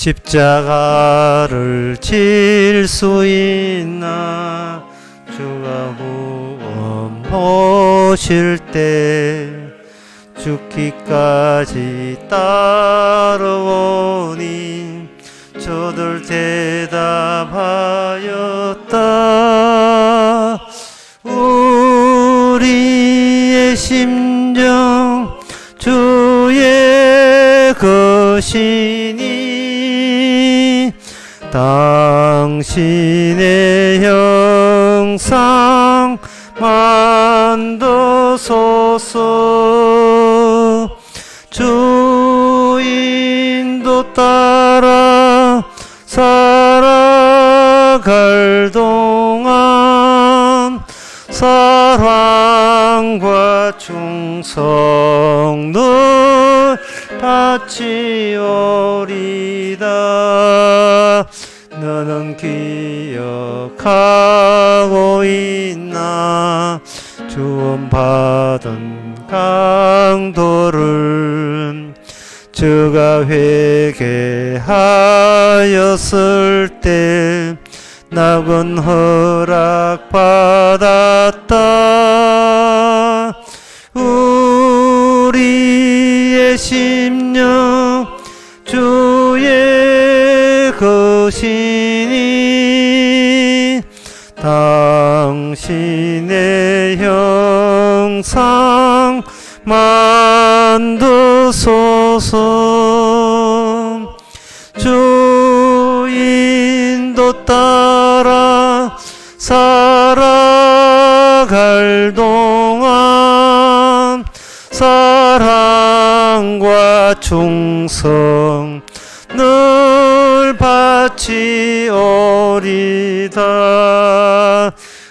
십자가를 질 수 있나 주가 구원 보실 때 죽기까지 따라오니 저들 대답하였다. 우리의 심정 주의 것이니 당신의 형상 만드소서. 주인도 따라 살아갈 동안 사랑과 충성 늘 바치오리다. 너는 기억하고 있나 주원받은 강도를 저가 회개하였을 때 낙은 허락받았다. 우리의 심령 주의 것이니 당신의 형상 만드소서. 주인도 따라 살아갈 동안 사랑과 충성 늘 바치오리다.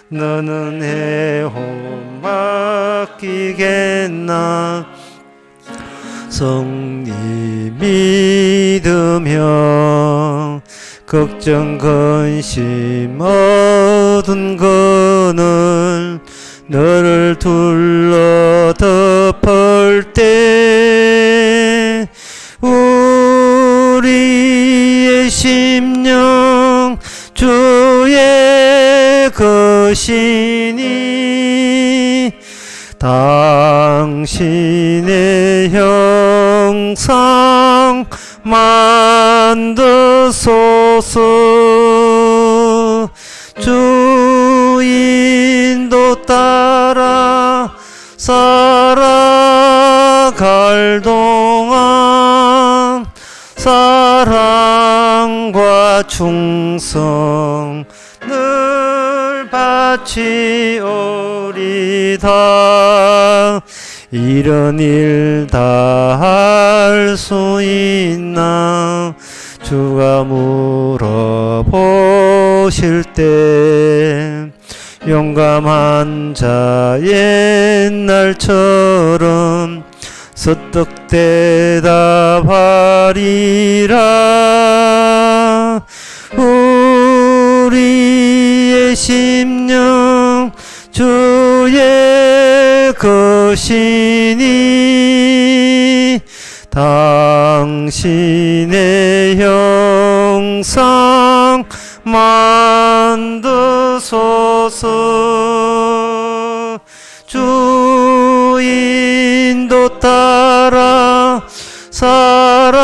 너는 해호 맡기겠나 성리 믿으며 걱정 근심 얻은 거는 너를 둘러 덮을 때 우리의 심령 주의 것이니 당신의 형상 만드소서. 주인도 따라 살아갈 동안 사랑과 충성 늘 바치오리다. 이런 일 다 할 수 있나 주가 물어보실 때 용감한 자 옛날처럼 서떡 대답하리라. 우리의 심령 주의 것이니 당신의 형상 만드소서. 주인도 따라 살아갈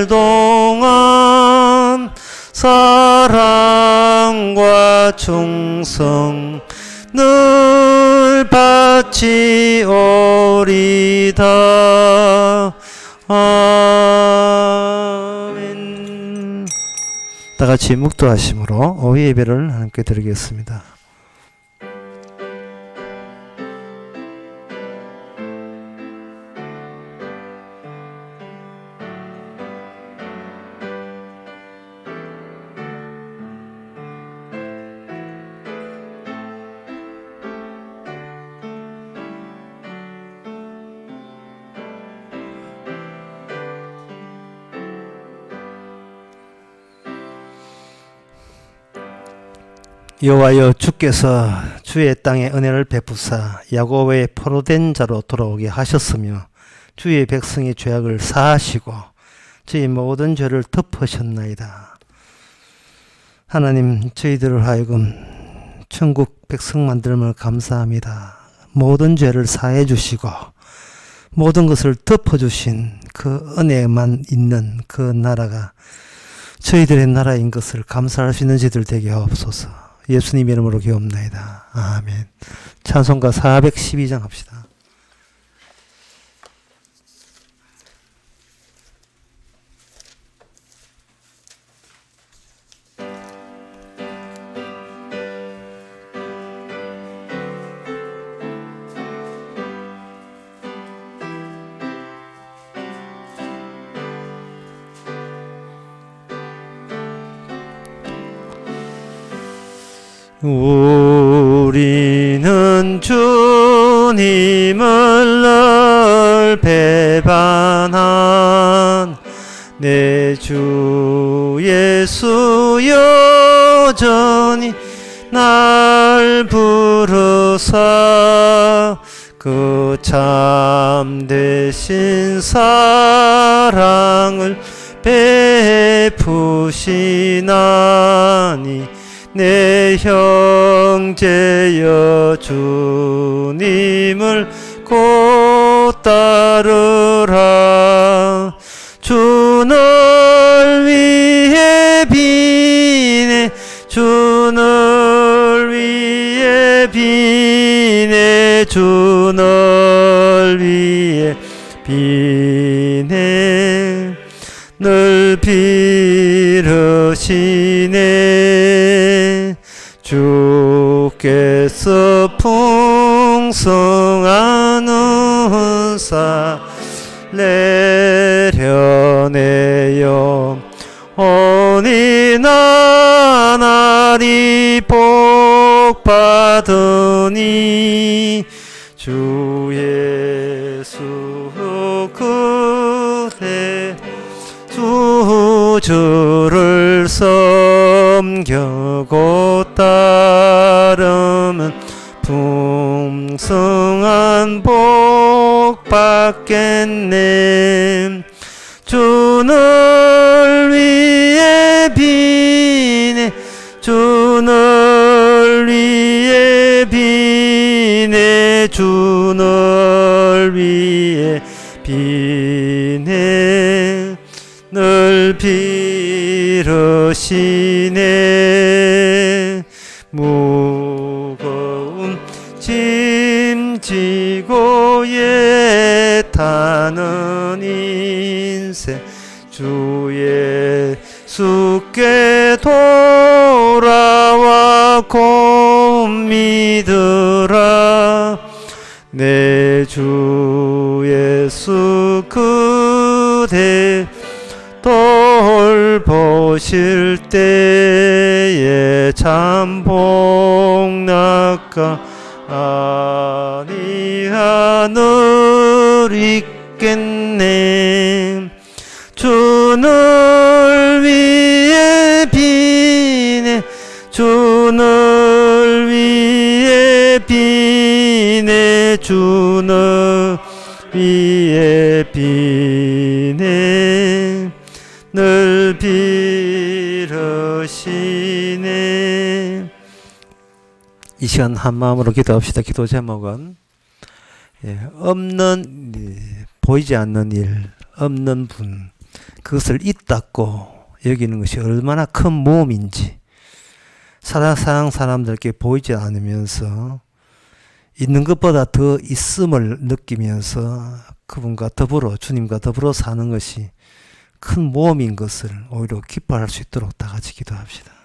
동안 사랑과 충성 늘 바치오리다. 아멘. 다 같이 묵도하심으로 오후 예배를 함께 드리겠습니다. 여호와여 주께서 주의 땅에 은혜를 베푸사 야곱의 포로된 자로 돌아오게 하셨으며 주의 백성의 죄악을 사하시고 자기의 이름을 저희 모든 죄를 덮으셨나이다. 하나님, 저희들을 하여금 천국 백성 만듦을 감사합니다. 모든 죄를 사해 주시고 모든 것을 덮어주신 그 은혜만 있는 그 나라가 저희들의 나라인 것을 감사할 수 있는 저희들 되게 하옵소서. 예수님 이름으로 기옵나이다. 아멘. 찬송가 412장 합시다. 우리는 주님을 늘 배반한 내 주 예수 여전히 날 부르사 그 참되신 사랑을 베푸시나니 내 형제여 주님을 곧 따르라. 주 널 위해 비네 주 널 위해 비네 주 널 위해 비네 늘 빌으시네. 주께서 풍성한 은사 내려내요 오니 나날이 복받으니 주 예수 그대 주를 섬겨고 따르면 풍성한 복 받겠네. 주 널 위해 비네 주 널 위해 비네 주 널 위해 비네 늘 빌으시네. 무거운 짐 지고 애타는 인생 주 예수께 돌아와 곧 믿으라. 내 주 예수 그대 돌보실 때에 참 복락가 아니하늘 있겠네. 주 널 위해 비네 주 널 위해 비네 주 널 위해 비네 늘 빌으시네. 이 시간 한 마음으로 기도합시다. 기도 제목은 없는 보이지 않는 일, 없는 분, 그것을 있다고 여기는 것이 얼마나 큰 모험인지 사랑 사람들께 보이지 않으면서 있는 것보다 더 있음을 느끼면서 그분과 더불어 주님과 더불어 사는 것이 큰 모험인 것을 오히려 기뻐할 수 있도록 다 같이 기도합시다.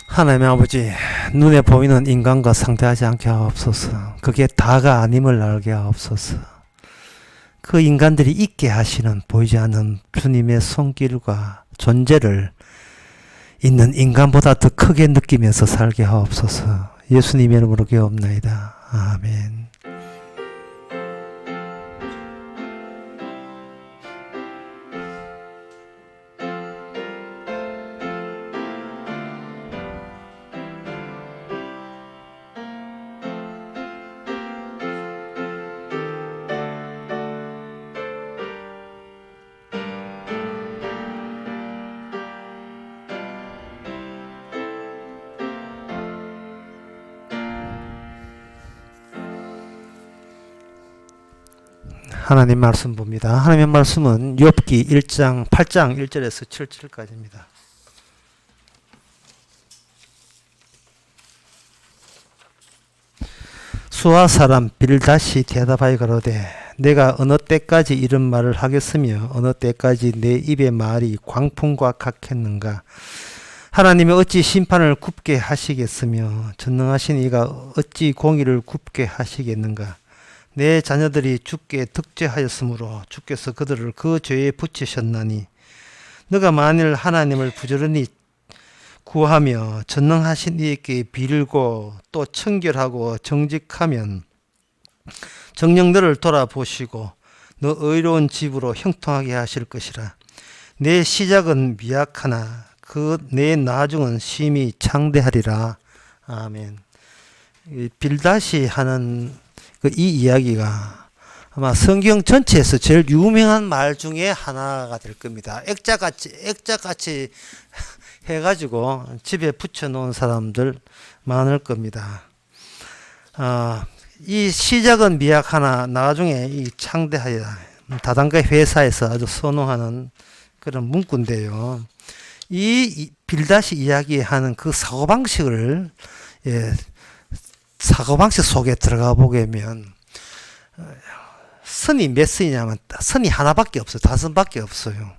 하나님의 아버지, 눈에 보이는 인간과 상대하지 않게 하옵소서. 그게 다가 아님을 알게 하옵소서. 그 인간들이 있게 하시는 보이지 않는 주님의 손길과 존재를 있는 인간보다 더 크게 느끼면서 살게 하옵소서. 예수님의 이름으로 기도옵나이다. 아멘. 하나님 말씀 봅니다. 하나님의 말씀은 욥기 1장 8장 1절에서 7절까지입니다. 수아 사람 빌닷이 대답하여 가로되 내가 어느 때까지 이런 말을 하겠으며 어느 때까지 내 입의 말이 광풍과 같겠는가. 하나님이 어찌 심판을 굽게 하시겠으며 전능하신 이가 어찌 공의를 굽게 하시겠는가. 내 자녀들이 주께 득죄하였으므로 주께서 그들을 그 죄에 붙이셨나니 너가 만일 하나님을 부지런히 구하며 전능하신 이에게 빌고 또 청결하고 정직하면 정녕 너를 돌아보시고 너 의로운 집으로 형통하게 하실 것이라. 내 시작은 미약하나 그 내 나중은 심히 창대하리라. 아멘. 빌닷이 하는 이 이야기가 아마 성경 전체에서 제일 유명한 말 중에 하나가 될 겁니다. 액자같이 해가지고 집에 붙여놓은 사람들 많을 겁니다. 이 시작은 미약하나 나중에 이 창대하여 다단계 회사에서 아주 선호하는 그런 문구인데요. 이 빌닷이 이야기하는 그 사고방식을 사고방식 속에 들어가 보게 되면 선이 몇 선이냐면 선이 하나밖에 없어요. 5밖에 없어요.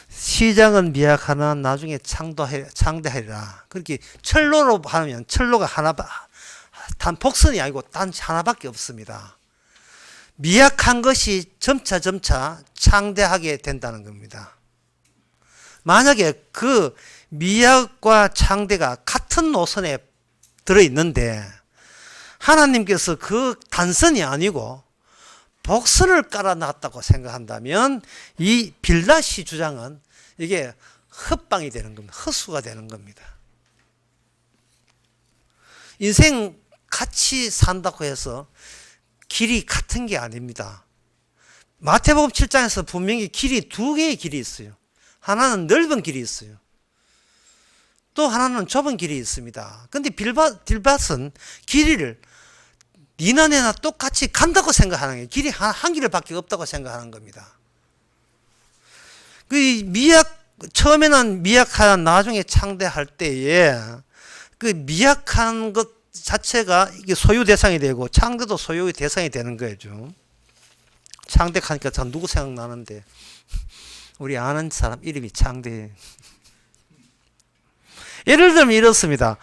시작은 미약하나 나중에 창대하리라. 그렇게 철로로 하면 철로가 단 복선이 아니고 단 하나밖에 없습니다. 미약한 것이 점차 창대하게 된다는 겁니다. 만약에 그 미약과 창대가 같은 노선에 들어있는데 하나님께서 그 단선이 아니고 복선을 깔아놨다고 생각한다면 이 빌닷이 주장은 이게 헛방이 되는 겁니다. 헛수가 되는 겁니다. 인생 같이 산다고 해서 길이 같은 게 아닙니다. 마태복음 7장에서 분명히 길이 2개의 길이 있어요. 하나는 넓은 길이 있어요. 또 하나는 좁은 길이 있습니다. 근데 빌닷은 길이를 니나 내나 똑같이 간다고 생각하는 거예요. 길이 한 길밖에 없다고 생각하는 겁니다. 처음에는 미약하나 나중에 창대할 때에 그 미약한 것 자체가 이게 소유 대상이 되고 창대도 소유의 대상이 되는 거죠. 창대하니까 전 누구 생각나는데 우리 아는 사람 이름이 창대. 예를 들면 이렇습니다.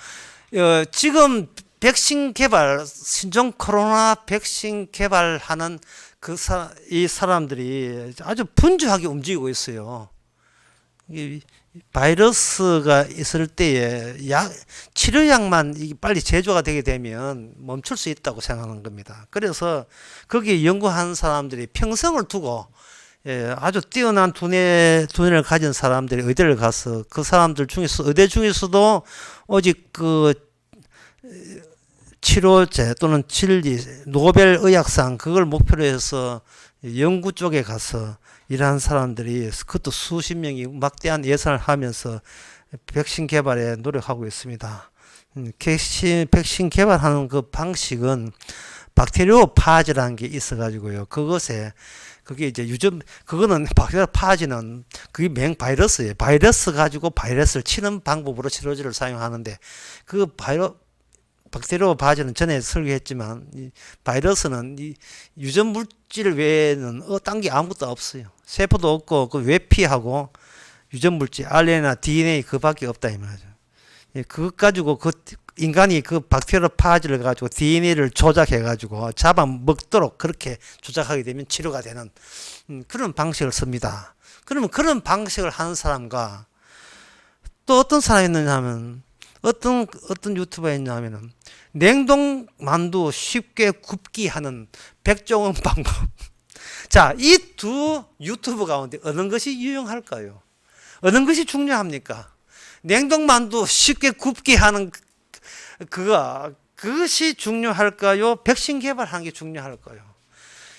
지금 백신 개발, 신종 코로나 백신 개발하는 이 사람들이 아주 분주하게 움직이고 있어요. 이 바이러스가 있을 때에 치료약만 빨리 제조가 되게 되면 멈출 수 있다고 생각하는 겁니다. 그래서 거기에 연구한 사람들이 평생을 두고 아주 뛰어난 두뇌를 가진 사람들이 의대를 가서 그 사람들 중에서 의대 중에서도 오직 그 치료제 또는 진리, 노벨 의학상 그걸 목표로 해서 연구 쪽에 가서 일하는 사람들이 그것도 수십 명이 막대한 예산을 하면서 백신 개발에 노력하고 있습니다. 백신 개발하는 그 방식은 박테리오파즈라는 게 있어가지고요. 그게 이제 그거는 박테리오파즈는 그게 맹바이러스예요. 바이러스 가지고 바이러스를 치는 방법으로 치료제를 사용하는데 그 박테리오파즈는 전에 설계했지만 이 바이러스는 이 유전 물질 외에는 딴 게 아무것도 없어요. 세포도 없고 그 외피하고 유전 물질 RNA나 DNA 그밖에 없다 이 말이죠. 그것 가지고 인간이 그 박테리오파즈를 가지고 DNA를 조작해 가지고 잡아먹도록 그렇게 조작하게 되면 치료가 되는 그런 방식을 씁니다. 그러면 그런 방식을 하는 사람과 또 어떤 사람이 있느냐 하면 어떤 유튜버가 있냐면은 냉동 만두 쉽게 굽기 하는 백종원 방법. 자, 이 두 유튜브 가운데 어느 것이 유용할까요? 어느 것이 중요합니까? 냉동 만두 쉽게 굽기 하는 그것이 중요할까요? 백신 개발하는 게 중요할까요?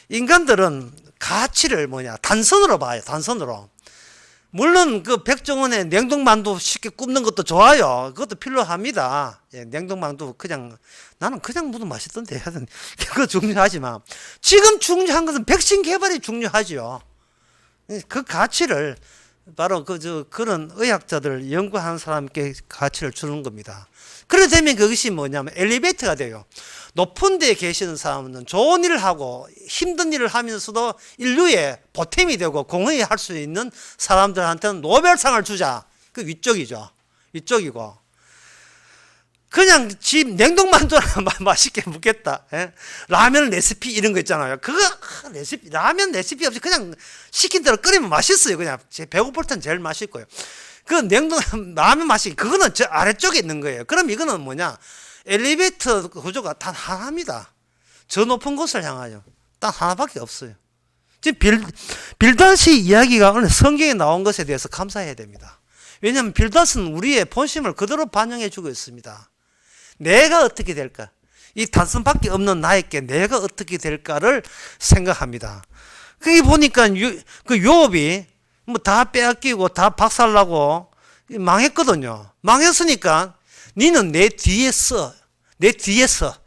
인간들은 가치를 단선으로 봐요. 단선으로. 물론 그 백종원의 냉동만두 쉽게 굽는 것도 좋아요. 그것도 필요합니다. 예, 냉동만두 나는 그냥 먹어도 맛있던데. 그거 중요하지만 지금 중요한 것은 백신 개발이 중요하죠. 그 가치를 바로 그런 의학자들 연구하는 사람께 가치를 주는 겁니다. 그래 되면 그것이 뭐냐면 엘리베이터가 돼요. 높은 데에 계시는 사람은 좋은 일을 하고 힘든 일을 하면서도 인류의 보탬이 되고 공헌이 할 수 있는 사람들한테는 노벨상을 주자. 그 위쪽이죠. 위쪽이고. 그냥 집 냉동만두나 맛있게 먹겠다. 예? 라면 레시피 이런 거 있잖아요. 라면 레시피 없이 그냥 시킨 대로 끓이면 맛있어요. 그냥 배고플 땐 제일 맛있고요. 그 라면 맛이 그거는 저 아래쪽에 있는 거예요. 그럼 이거는 뭐냐? 엘리베이터 구조가 단 하나입니다. 저 높은 곳을 향하여 딱 하나밖에 없어요. 지금 빌닷이 이야기가 오늘 성경에 나온 것에 대해서 감사해야 됩니다. 왜냐하면 빌닷은 우리의 본심을 그대로 반영해 주고 있습니다. 내가 어떻게 될까? 이 단순밖에 없는 나에게 내가 어떻게 될까를 생각합니다. 거기 보니까 그 요업이 뭐 다 빼앗기고 다 박살나고 망했거든요. 망했으니까 니는 내 뒤에서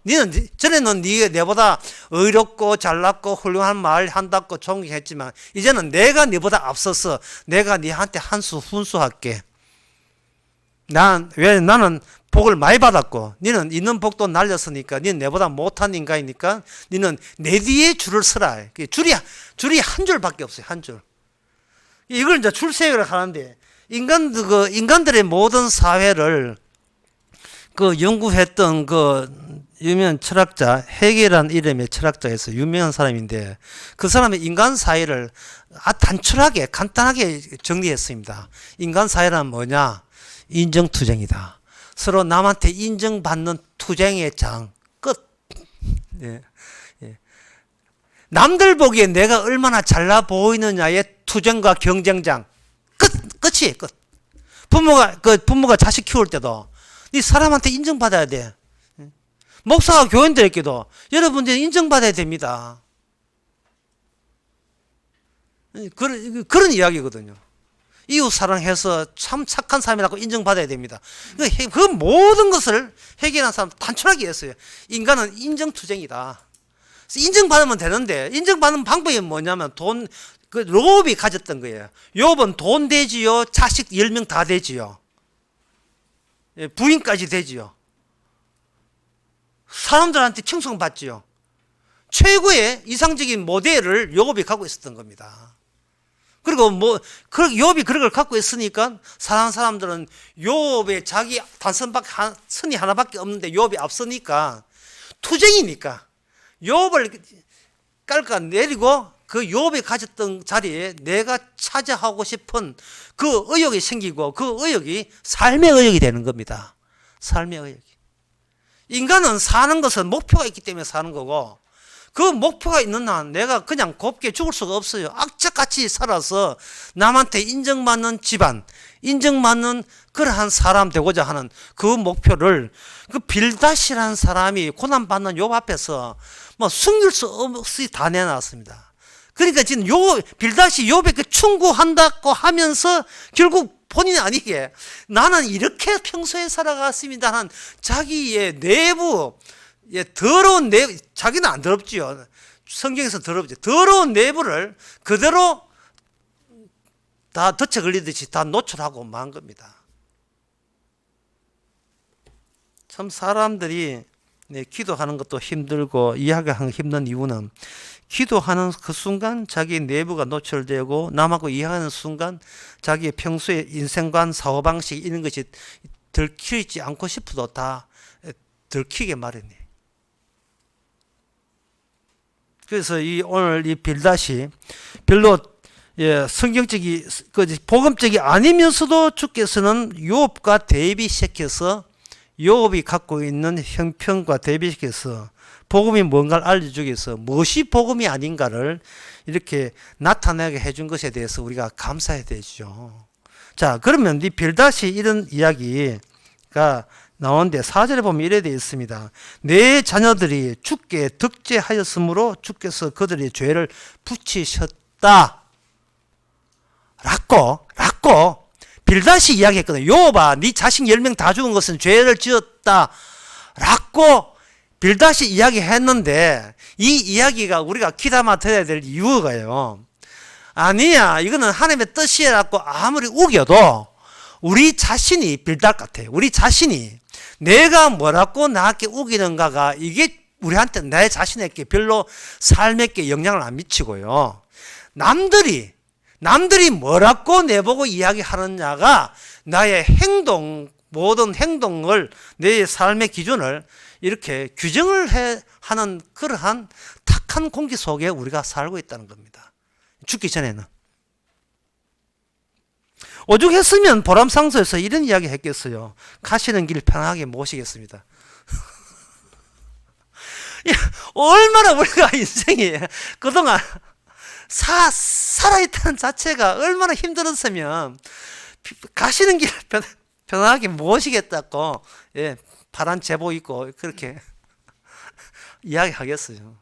니는 전에는 네가 내보다 의롭고 잘났고 훌륭한 말 한다고 존경했지만 이제는 내가 네보다 앞서서 내가 네한테 한 수 훈수할게. 나는 복을 많이 받았고 니는 있는 복도 날렸으니까 니는 내보다 못한 인간이니까 니는 내 뒤에 줄을 서라. 줄이 한 줄밖에 없어요. 한 줄. 이걸 이제 출세를 하는데 인간들의 모든 사회를 연구했던 유명한 철학자 헤겔이라는 이름의 철학자에서 유명한 사람인데 그 사람의 인간 사회를 단출하게 간단하게 정리했습니다. 인간 사회란 뭐냐? 인정투쟁이다. 서로 남한테 인정받는 투쟁의 장 끝. 예. 예. 남들 보기에 내가 얼마나 잘나 보이느냐의 투쟁과 경쟁장 끝이 끝. 부모가 자식 키울 때도 이 사람한테 인정받아야 돼. 목사가 교인들에게도 여러분들 인정받아야 됩니다. 그런 이야기거든요. 이웃 사랑해서 참 착한 사람이라고 인정받아야 됩니다. 그 모든 것을 해결한 사람 단순하게 했어요. 인간은 인정투쟁이다. 인정받으면 되는데 인정받는 방법이 뭐냐면 욥이 가졌던 거예요. 욥은 돈 되지요. 자식 10명 다 되지요. 부인까지 되지요. 사람들한테 칭송받지요. 최고의 이상적인 모델을 욥이 갖고 있었던 겁니다. 그리고 욥이 그런 걸 갖고 있으니까 사람들은 욥의 자기 선이 하나밖에 없는데 욥이 앞서니까 투쟁이니까 욥을 깎아내리고 그 욥이 가졌던 자리에 내가 차지하고 싶은 그 의욕이 생기고 그 의욕이 삶의 의욕이 되는 겁니다. 삶의 의욕이. 인간은 사는 것은 목표가 있기 때문에 사는 거고 그 목표가 있는 한 내가 그냥 곱게 죽을 수가 없어요. 악착같이 살아서 남한테 인정받는 집안, 인정받는 그러한 사람 되고자 하는 그 목표를 그 빌닷이라는 사람이 고난받는 욥 앞에서 숨길 수 없이 다 내놨습니다. 그러니까 지금 빌닷이 욥에게 충고한다고 하면서 결국 본인이 아니게 나는 이렇게 평소에 살아갔습니다 하는 자기의 내부 더러운 내부, 자기는 안 더럽지요. 성경에서 더럽죠. 더러운 내부를 그대로 다 덫에 걸리듯이 다 노출하고 만 겁니다. 참 사람들이 기도하는 것도 힘들고 이야기하기 힘든 이유는 기도하는 그 순간 자기 내부가 노출되고 남하고 이야기하는 순간 자기의 평소의 인생관, 사고방식 이런 것이 들키지 않고 싶어도 다 들키게 마련이에요. 그래서 오늘 이 빌닷이 별로 예, 성경적이 복음적이 아니면서도 주께서는 욥과 대비시켜서 욥이 갖고 있는 형편과 대비시켜서 복음이 뭔가를 알려주기 위해서 무엇이 복음이 아닌가를 이렇게 나타나게 해준 것에 대해서 우리가 감사해야 되죠. 자, 그러면 이 빌닷이 이런 이야기가 나오는데 4절에 보면 이래 되어 있습니다. 내 자녀들이 주께 득죄하였으므로 주께서 그들의 죄를 붙이셨다. 라고 빌닷이 이야기했거든요. 욥아, 네 자식 10명 다 죽은 것은 죄를 지었다. 라고 빌닷이 이야기했는데 이 이야기가 우리가 귀담아 들어야 될 이유가요. 아니야, 이거는 하나님의 뜻이라고 아무리 우겨도 우리 자신이 빌닷 같아요. 우리 자신이 내가 뭐라고 나한테 우기는가가 이게 우리한테 내 자신에게 별로 삶에게 영향을 안 미치고요. 남들이 뭐라고 내보고 이야기하느냐가 나의 행동, 모든 행동을 내 삶의 기준을 이렇게 규정을 하는 그러한 탁한 공기 속에 우리가 살고 있다는 겁니다. 죽기 전에는. 오죽했으면 보람상소에서 이런 이야기 했겠어요. 가시는 길 편하게 모시겠습니다. 얼마나 우리가 인생이 그동안 살아있다는 자체가 얼마나 힘들었으면 가시는 길 편하게 모시겠다고, 예, 파란 제복 입고 그렇게 이야기하겠어요.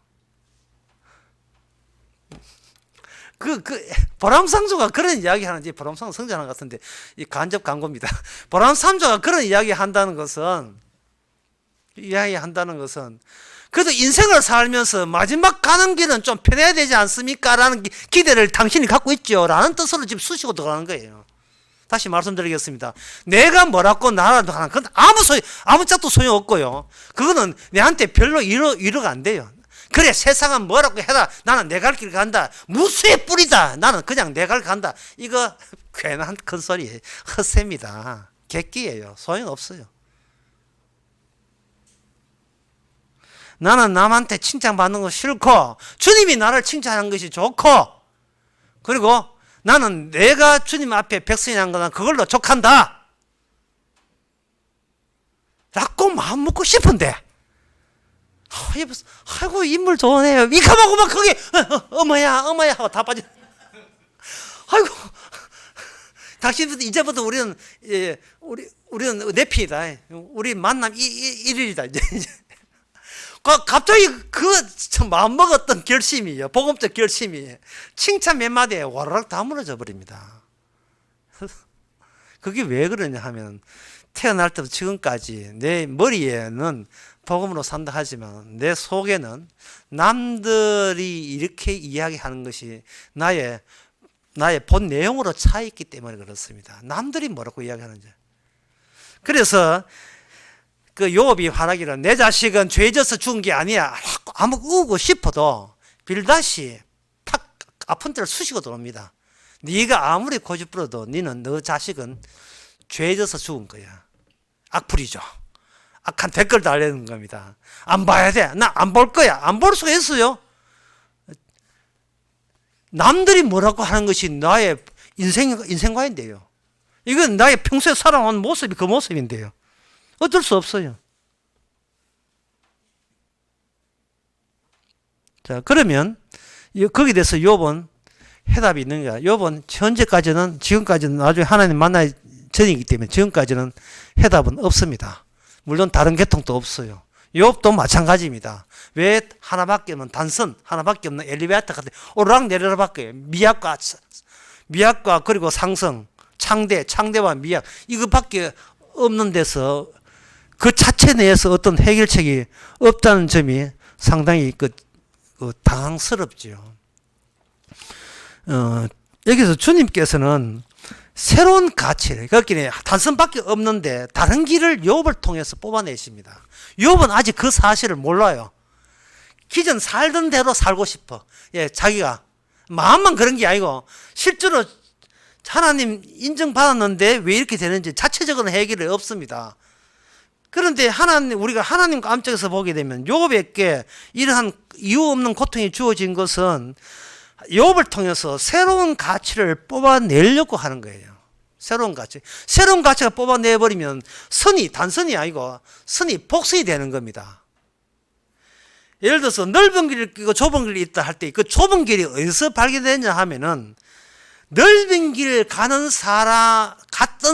보람상조가 그런 이야기 하는지, 보람상조 성전하는 것 같은데, 이 간접 광고입니다. 보람상조가 그런 이야기 한다는 것은, 그래도 인생을 살면서 마지막 가는 길은 좀 편해야 되지 않습니까? 라는 기대를 당신이 갖고 있죠. 라는 뜻으로 지금 쑤시고 들어가는 거예요. 다시 말씀드리겠습니다. 내가 뭐라고 나라도 하나, 그건 아무 짝도 소용없고요. 그거는 내한테 별로 위로가 안 돼요. 그래, 세상은 뭐라고 해라. 나는 내 갈 길 간다. 무수의 뿌리다. 나는 그냥 내 갈 간다. 이거 괜한 큰 소리, 헛셈이다. 객기예요. 소용없어요. 나는 남한테 칭찬받는 거 싫고, 주님이 나를 칭찬하는 것이 좋고, 그리고 나는 내가 주님 앞에 백성이 한 거는 그걸로 족한다. 라고 마음 먹고 싶은데, 아이고, 인물 좋으네요. 이카마고 막 거기, 어머야 하고 다 빠져. 아이고, 당신부터, 이제부터 우리는 내피다. 우리 만남 1일이다. 이제. 갑자기 마음 먹었던 결심이에요. 복음적 결심이. 칭찬 몇 마디에 와르륵 다 무너져 버립니다. 그게 왜 그러냐 하면, 태어날 때부터 지금까지 내 머리에는 복음으로 산다 하지만 내 속에는 남들이 이렇게 이야기하는 것이 나의 본 내용으로 차 있기 때문에 그렇습니다. 남들이 뭐라고 이야기하는지. 그래서 그 욥이 말하기를 내 자식은 죄져서 죽은 게 아니야. 아무 우고 싶어도 빌닷이 탁 아픈 데를 쑤시고 들어옵니다. 네가 아무리 고집부려도 너 자식은 죄져서 죽은 거야. 악플이죠. 악한 댓글 달리는 겁니다. 안 봐야 돼. 나 안 볼 거야. 안 볼 수가 있어요. 남들이 뭐라고 하는 것이 나의 인생관인데요. 이건 나의 평소에 살아온 모습이 그 모습인데요. 어쩔 수 없어요. 자, 그러면 거기에 대해서 욥은 해답이 있는 거야. 욥은 지금까지는 나중에 하나님 만나기 전이기 때문에 지금까지는 해답은 없습니다. 물론 다른 계통도 없어요. 욥도 마찬가지입니다. 왜 하나밖에 없는 단선, 하나밖에 없는 엘리베이터 같은 오르락 내리락밖에 미약과 그리고 상성, 창대와 미약 이것밖에 없는 데서 그 자체 내에서 어떤 해결책이 없다는 점이 상당히 당황스럽지요. 여기서 주님께서는 새로운 가치를, 거기는 단선밖에 없는데 다른 길을 욥을 통해서 뽑아내십니다. 욥은 아직 그 사실을 몰라요. 기존 살던 대로 살고 싶어. 예, 자기가 마음만 그런 게 아니고 실제로 하나님 인정받았는데 왜 이렇게 되는지 자체적으로 해결이 없습니다. 그런데 우리가 하나님과 암짝에서 보게 되면 욥에게 이러한 이유 없는 고통이 주어진 것은 욥을 통해서 새로운 가치를 뽑아내려고 하는 거예요. 새로운 가치. 새로운 가치가 뽑아내버리면 선이, 단선이 아니고 선이 복선이 되는 겁니다. 예를 들어서 넓은 길이 있고 좁은 길이 있다 할 때 그 좁은 길이 어디서 발견되냐 하면은 넓은 길을 갔던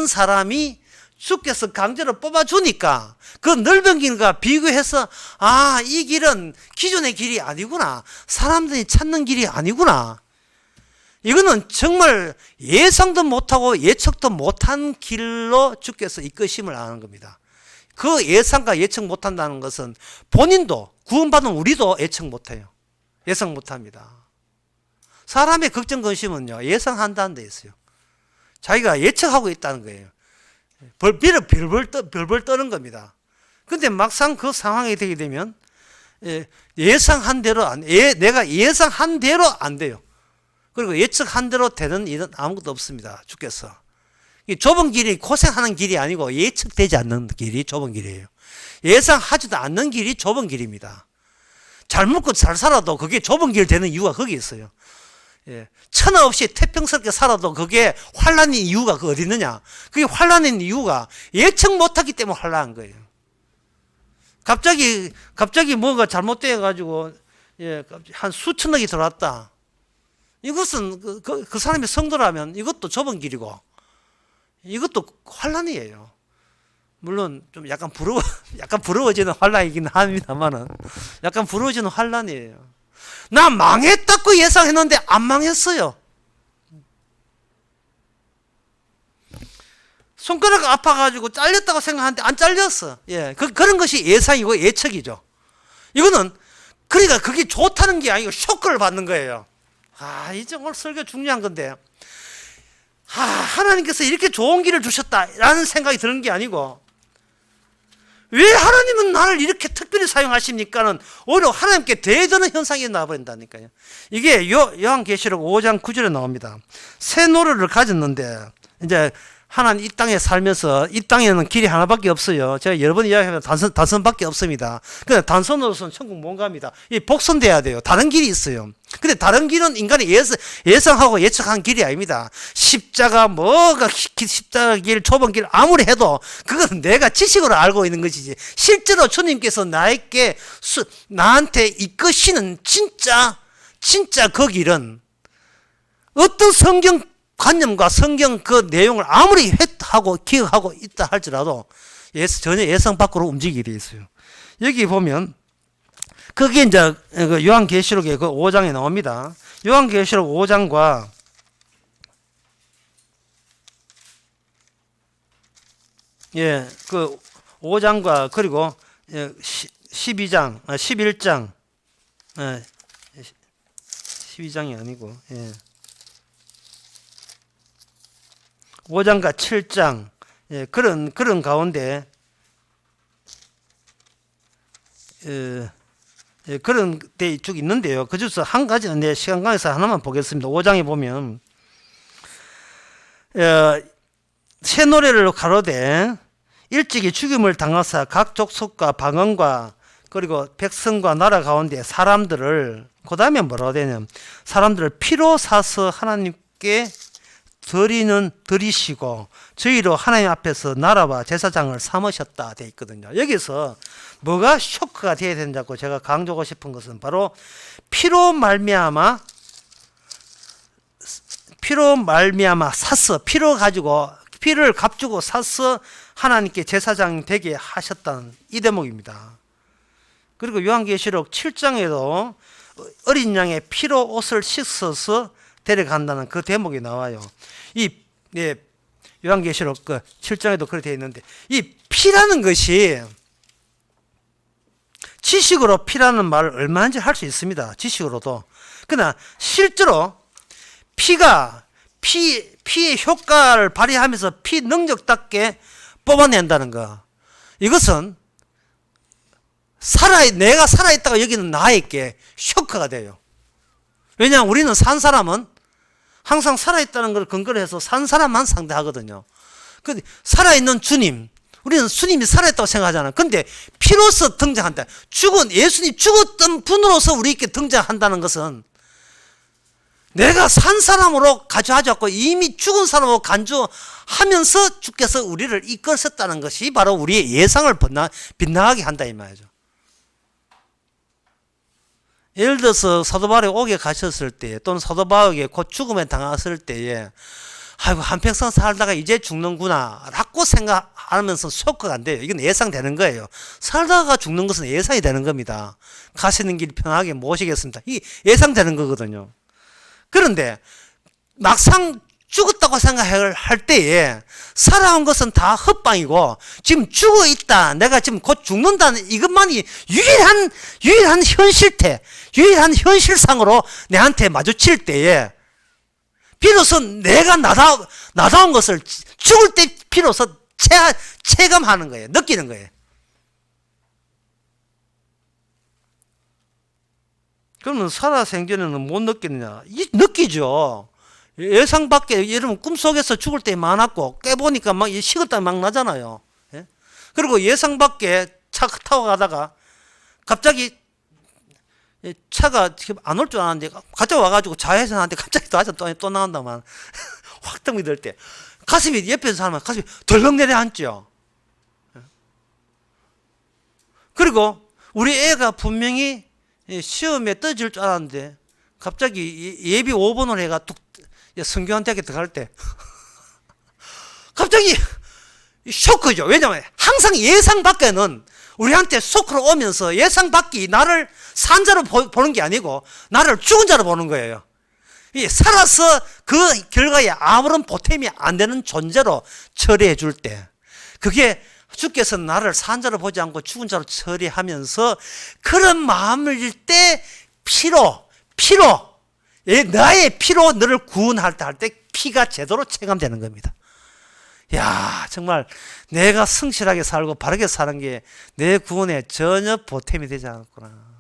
사람이 주께서 강제로 뽑아주니까 그 넓은 길과 비교해서 아, 이 길은 기존의 길이 아니구나. 사람들이 찾는 길이 아니구나. 이거는 정말 예상도 못하고 예측도 못한 길로 주께서 이끄심을 하는 겁니다. 그 예상과 예측 못한다는 것은 본인도 구원받은 우리도 예측 못해요. 예상 못합니다. 사람의 걱정 근심은요 예상한다는 데 있어요. 자기가 예측하고 있다는 거예요. 별벌 떠는 겁니다. 근데 막상 그 상황이 되게 되면 예상한 대로 내가 예상한 대로 안 돼요. 그리고 예측한 대로 되는 일은 아무것도 없습니다. 주께서. 이 좁은 길이 고생하는 길이 아니고 예측되지 않는 길이 좁은 길이에요. 예상하지도 않는 길이 좁은 길입니다. 잘 먹고 잘 살아도 그게 좁은 길 되는 이유가 거기 있어요. 천하 없이 태평스럽게 살아도 그게 환란인 이유가 어디 있느냐? 그게 환란인 이유가 예측 못하기 때문에 환란한 거예요. 갑자기 뭐가 잘못되어 가지고 한 수천억이 들어왔다. 이것은 그 사람이 성도라면 이것도 좁은 길이고 이것도 환란이에요. 물론 좀 약간 부러워지는 환란이긴 합니다만은 약간 부러워지는 환란이에요. 나 망했다고 예상했는데 안 망했어요. 손가락 아파가지고 잘렸다고 생각하는데 안 잘렸어. 그런 것이 예상이고 예측이죠. 이거는 그러니까 그게 좋다는 게 아니고 쇼크를 받는 거예요. 이제 오늘 설교 중요한 건데 하나님께서 이렇게 좋은 길을 주셨다라는 생각이 드는 게 아니고 왜 하나님은 나를 이렇게 특별히 사용하십니까는 오히려 하나님께 대드는 현상이 나와버린다니까요. 이게 요한계시록 5장 9절에 나옵니다. 새 노루를 가졌는데 이제 하나님 이 땅에 살면서 이 땅에는 길이 하나밖에 없어요. 제가 여러 번 이야기하면 단선밖에 없습니다. 근데 단선으로서는 천국 못 갑니다. 이 복선돼야 돼요. 다른 길이 있어요. 근데 다른 길은 인간이 예상하고 예측한 길이 아닙니다. 십자가 십자가 길, 좁은 길 아무리 해도 그건 내가 지식으로 알고 있는 것이지 실제로 주님께서 나한테 이끄시는 진짜 그 길은 어떤 성경 관념과 성경 그 내용을 아무리 회하고 기억하고 있다 할지라도 전혀 예상 밖으로 움직이게 되어 있어요. 여기 보면 그게 이제 요한계시록의 그 5장에 나옵니다. 요한계시록 5장과 그 5장과 그리고 12장, 11장, 12장이 아니고 5장과 7장 그런 가운데 그런 데 쭉 있는데요. 그 중에서 한 가지는 내 시간 관계에서 하나만 보겠습니다. 5장에 보면 새 노래를 가로되 일찍이 죽임을 당하사 각 족속과 방언과 그리고 백성과 나라 가운데 사람들을 그 다음에 뭐라고 되냐면 사람들을 피로 사서 하나님께 드리시고 저희로 하나님 앞에서 나라와 제사장을 삼으셨다 되어 있거든요. 여기서 뭐가 쇼크가 되어야 된다고 제가 강조하고 싶은 것은 바로 피로 말미암아 샀어. 피를 값주고 샀어 하나님께 제사장 되게 하셨다는 이 대목입니다. 그리고 요한계시록 7장에도 어린 양의 피로 옷을 씻어서 데려간다는 그 대목이 나와요. 요한계시록 7장에도 그렇게 되어 있는데 이 피라는 것이 지식으로 피라는 말을 얼마든지 할 수 있습니다. 지식으로도. 그러나 실제로 피의 효과를 발휘하면서 피 능력답게 뽑아낸다는 거. 이것은 내가 살아있다고 여기는 나에게 쇼크가 돼요. 왜냐하면 우리는 산 사람은 항상 살아있다는 걸 근거로 해서 산 사람만 상대하거든요. 근데 살아있는 주님, 우리는 주님이 살아있다고 생각하잖아요. 근데 피로서 등장한다. 예수님 죽었던 분으로서 우리에게 등장한다는 것은 내가 산 사람으로 간주하지 않고 이미 죽은 사람으로 간주하면서 주께서 우리를 이끌었다는 것이 바로 우리의 예상을 빗나가게 한다 이 말이죠. 예를 들어서 사도 바울이 옥에 가셨을 때 또는 사도 바울에게 곧 죽음에 당했을 때에 아이고 한평생 살다가 이제 죽는구나 라고 생각하면서 쇼크가 안 돼요. 이건 예상되는 거예요. 살다가 죽는 것은 예상이 되는 겁니다. 가시는 길 편하게 모시겠습니다. 이게 예상되는 거거든요. 그런데 막상 죽었다고 생각할 때에 살아온 것은 다 헛방이고 지금 죽어 있다, 내가 지금 곧 죽는다는 이것만이 유일한 현실태, 유일한 현실상으로 내한테 마주칠 때에 비로소 내가 나다운 것을 죽을 때 비로소 체감하는 거예요. 느끼는 거예요. 그러면 살아생전에는 못 느끼느냐? 느끼죠. 예상 밖에, 여러분 꿈속에서 죽을 때 많았고 깨보니까 막 식은땀 막 나잖아요. 예? 그리고 예상 밖에 차 타고 가다가 갑자기 차가 안 올 줄 알았는데 갑자기 와가지고 좌회전하는데 갑자기 또 나간다만 확 뜸이 들 때 가슴이, 옆에서 사람은 가슴이 덜렁 내려앉죠. 그리고 우리 애가 분명히 시험에 떨어질 줄 알았는데 갑자기 예비 5번을 해가 뚝 성균관대학에 들어갈 때 갑자기 쇼크죠. 왜냐하면 항상 예상 밖에는 우리한테 쇼크로 오면서 예상 밖이 나를 산 자로 보는 게 아니고 나를 죽은 자로 보는 거예요. 살아서 그 결과에 아무런 보탬이 안 되는 존재로 처리해 줄 때, 그게 주께서 나를 산 자로 보지 않고 죽은 자로 처리하면서 그런 마음일 때 피로 나의 피로 너를 구원할 때 피가 제대로 체감되는 겁니다. 야, 정말 내가 성실하게 살고 바르게 사는 게 내 구원에 전혀 보탬이 되지 않았구나.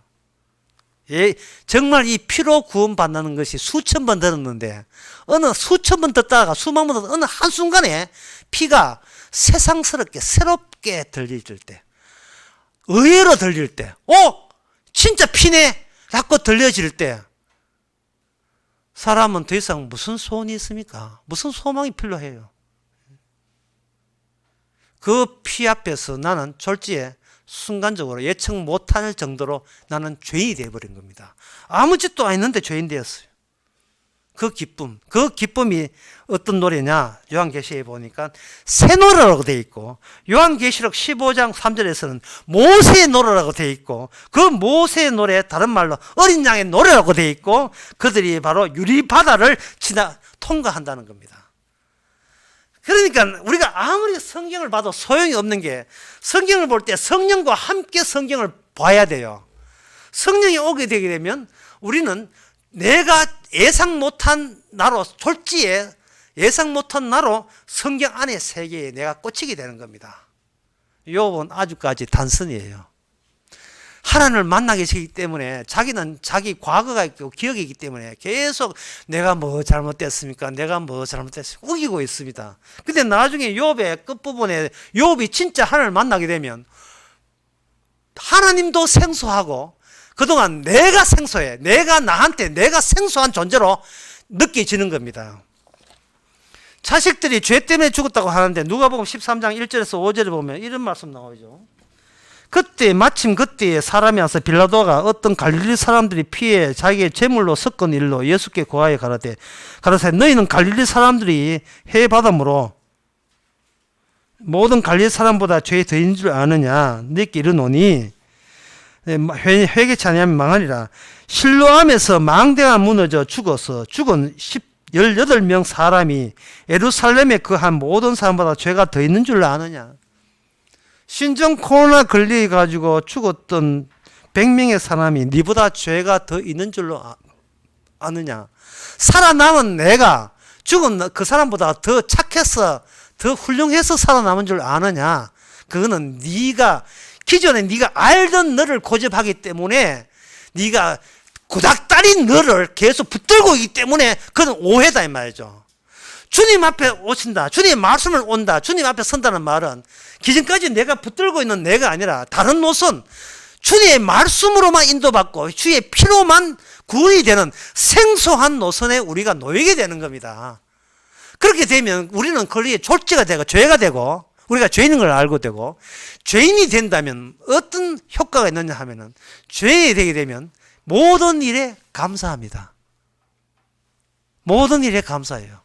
예, 정말 이 피로 구원받는 것이 수천 번 들었는데 어느 수천 번 듣다가 수만 번 듣다가 어느 한순간에 피가 세상스럽게 새롭게 들릴 때, 의외로 들릴 때, 진짜 피네 라고 들려질 때 사람은 더 이상 무슨 소원이 있습니까? 무슨 소망이 필요해요? 그 피 앞에서 나는 졸지에 순간적으로 예측 못할 정도로 나는 죄인이 되어버린 겁니다. 아무 짓도 안 했는데 죄인 되었어요. 그 기쁨이 어떤 노래냐? 요한계시록에 보니까 새 노래라고 되어 있고, 요한계시록 15장 3절에서는 모세의 노래라고 되어 있고, 그 모세의 노래, 다른 말로 어린 양의 노래라고 되어 있고, 그들이 바로 유리바다를 통과한다는 겁니다. 그러니까 우리가 아무리 성경을 봐도 소용이 없는 게, 성경을 볼 때 성령과 함께 성경을 봐야 돼요. 성령이 오게 되게 되면 우리는 내가 예상 못한 나로, 졸지에 예상 못한 나로 성경 안의 세계에 내가 꽂히게 되는 겁니다. 욥은 아주까지 단선이에요. 하나님을 만나게 되기 때문에 자기는 자기 과거가 있고 기억이 있기 때문에 계속 내가 뭐 잘못됐습니까? 내가 뭐 잘못됐습니까? 우기고 있습니다. 근데 나중에 욥의 끝부분에 욥이 진짜 하나님을 만나게 되면 하나님도 생소하고 그동안 내가 생소해. 내가 생소한 존재로 느껴지는 겁니다. 자식들이 죄 때문에 죽었다고 하는데 누가복음 13장 1절에서 5절에 보면 이런 말씀 나오죠. 마침 그때에 사람이 와서 빌라도가 어떤 갈릴리 사람들이 피해 자기의 제물로 섞은 일로 예수께 고하여 가라사대 너희는 갈릴리 사람들이 해 바다므로 모든 갈릴리 사람보다 죄에 더 있는 줄 아느냐? 너희께 이르노니 회개치 아니하면 망하리라. 실로암에서 망대가 무너져 죽은 18명 사람이 예루살렘에 거한 모든 사람보다 죄가 더 있는 줄 아느냐? 신종 코로나 걸려가지고 죽었던 100명의 사람이 니보다 죄가 더 있는 줄로 아느냐? 살아남은 내가 죽은 그 사람보다 더 착해서 더 훌륭해서 살아남은 줄 아느냐? 그거는 기존에 네가 알던 너를 고집하기 때문에 네가 구닥다린 너를 계속 붙들고 있기 때문에 그건 오해다 이 말이죠. 주님 앞에 오신다, 주님의 말씀을 온다, 주님 앞에 선다는 말은 기존까지 내가 붙들고 있는 내가 아니라 다른 노선, 주님의 말씀으로만 인도받고 주의 피로만 구원이 되는 생소한 노선에 우리가 놓이게 되는 겁니다. 그렇게 되면 우리는 거기에 졸지가 되고 죄가 되고 우리가 죄인인 걸 알고 되고, 죄인이 된다면 어떤 효과가 있느냐 하면은, 죄인이 되게 되면 모든 일에 감사합니다. 모든 일에 감사해요.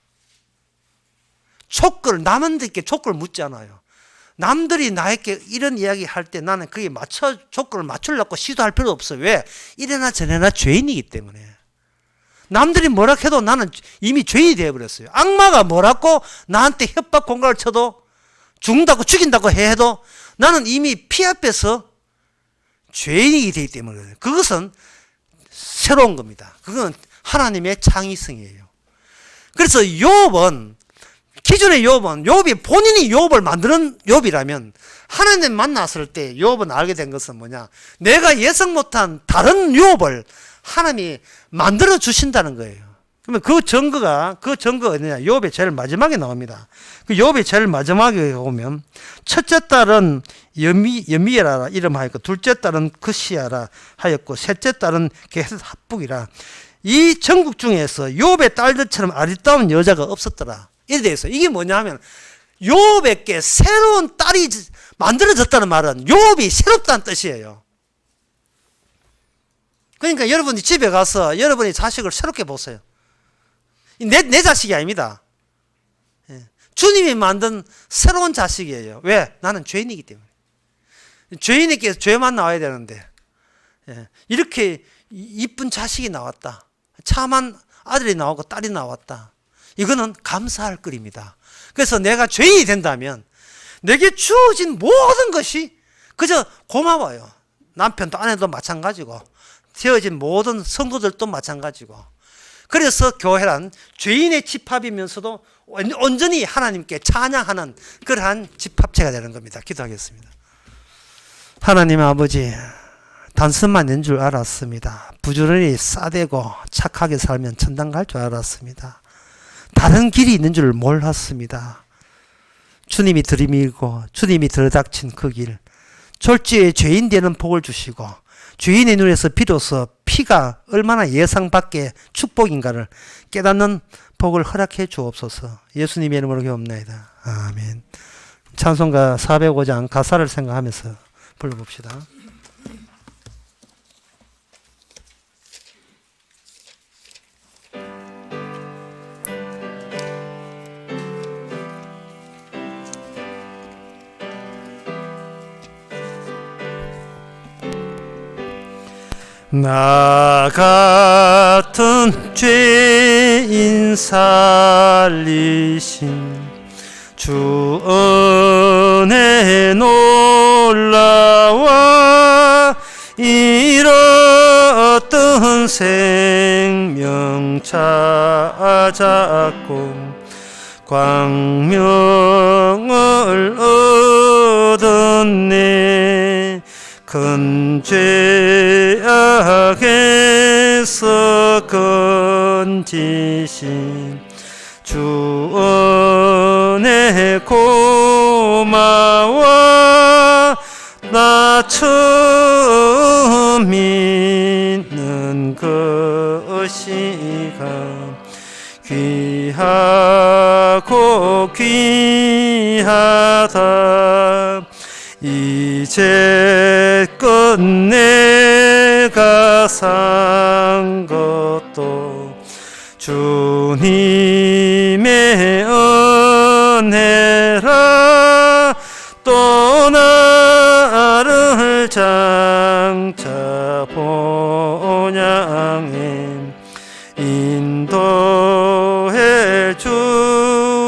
남들께 촉구를 묻지 않아요. 남들이 나에게 이런 이야기 할 때 나는 그게 촉구를 맞추려고 시도할 필요 없어요. 왜? 이래나 저래나 죄인이기 때문에. 남들이 뭐라 해도 나는 이미 죄인이 되어버렸어요. 악마가 뭐라고 나한테 협박 공갈을 쳐도 죽인다고 해도 나는 이미 피 앞에서 죄인이기 되기 때문에 그것은 새로운 겁니다. 그건 하나님의 창의성이에요. 그래서 기존의 욥이 본인이 욥을 만드는 욥이라면 하나님 만났을 때 욥은 알게 된 것은 뭐냐? 내가 예상 못한 다른 욥을 하나님이 만들어 주신다는 거예요. 그러면 그 증거가 어디냐? 욥의 제일 마지막에 나옵니다. 그 욥의 제일 마지막에 보면 첫째 딸은 여미야라 이름하였고 둘째 딸은 그시야라 하였고 셋째 딸은 게셋 합북이라. 이 전국 중에서 욥의 딸들처럼 아리따운 여자가 없었더라. 이래 되어 있어요. 이게 뭐냐 하면 욥에게 새로운 딸이 만들어졌다는 말은 욥이 새롭다는 뜻이에요. 그러니까 여러분이 집에 가서 여러분이 자식을 새롭게 보세요. 내 자식이 아닙니다. 주님이 만든 새로운 자식이에요. 왜? 나는 죄인이기 때문에. 죄인에게 죄만 나와야 되는데 이렇게 이쁜 자식이 나왔다. 참한 아들이 나오고 딸이 나왔다. 이거는 감사할 거리입니다. 그래서 내가 죄인이 된다면 내게 주어진 모든 것이 그저 고마워요. 남편도 아내도 마찬가지고 되어진 모든 성도들도 마찬가지고. 그래서 교회란 죄인의 집합이면서도 온전히 하나님께 찬양하는 그러한 집합체가 되는 겁니다. 기도하겠습니다. 하나님 아버지, 단숨만 낸 줄 알았습니다. 부지런히 싸대고 착하게 살면 천당 갈 줄 알았습니다. 다른 길이 있는 줄 몰랐습니다. 주님이 들이밀고 주님이 들이닥친 그 길, 졸지에 죄인 되는 복을 주시고 죄인의 눈에서 비로소 피가 얼마나 예상 밖의 축복인가를 깨닫는 복을 허락해 주옵소서. 예수님의 이름으로 기도합니다. 아멘. 찬송가 405장 가사를 생각하면서 불러봅시다. 나 같은 죄인 살리신 주 은혜 놀라와 잃었던 생명 찾았고 광명을 얻었네. 큰 죄악에서 건지신 주 은혜 고마워. 나 처음 믿는 것이가 귀하고 귀하다. 이제껏 내가 산 것도 주님의 은혜라. 또 나를 장차 본향에 인도해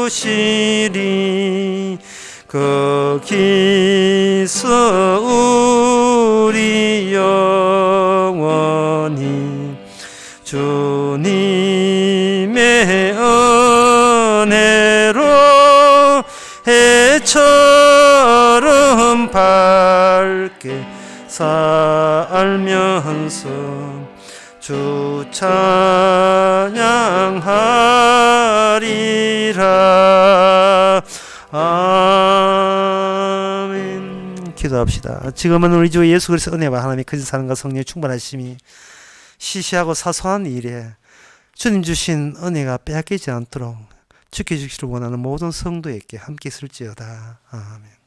주시리. 거기서 우리 영원히 주님의 은혜로 해처럼 밝게 살면서 주 찬양하리라. 아멘. 기도 기도합시다. 지금은 우리 주 예수 그리스도 은혜와 하나님의 크신 사랑과 성령의 충만하심이 시시하고 사소한 일에 주님 주신 은혜가 빼앗기지 않도록 지켜주시기를 원하는 모든 성도에게 함께 있을지어다. 아멘.